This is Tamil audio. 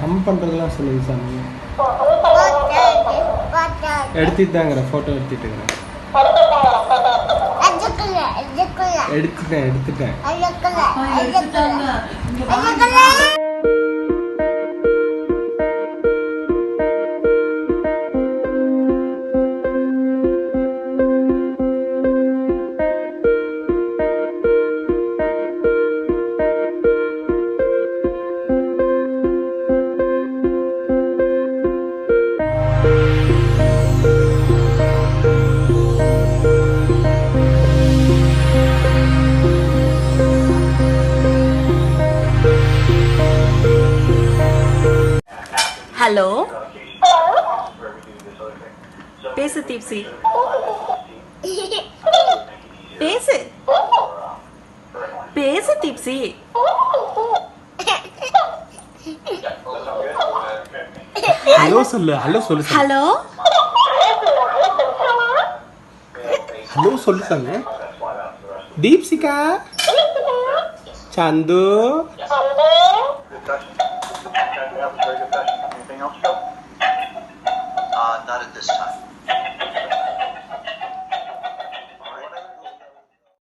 ஹம் பண்ணுறதுலாம் சொல்லுது சாமி. எடுத்துட்டு தாங்கிறேன், ஃபோட்டோ எடுத்துட்டுங்கிறேன். எடுத்துட்டேன். ஹலோ, பேசு தீப்சி, பேசு பேசு தீப்சி. ஹலோ சொல்லு. ஹலோ சொல்லு. ஹலோ ஹலோ சொல்லு சாமி. தீப்சிகா, சந்து.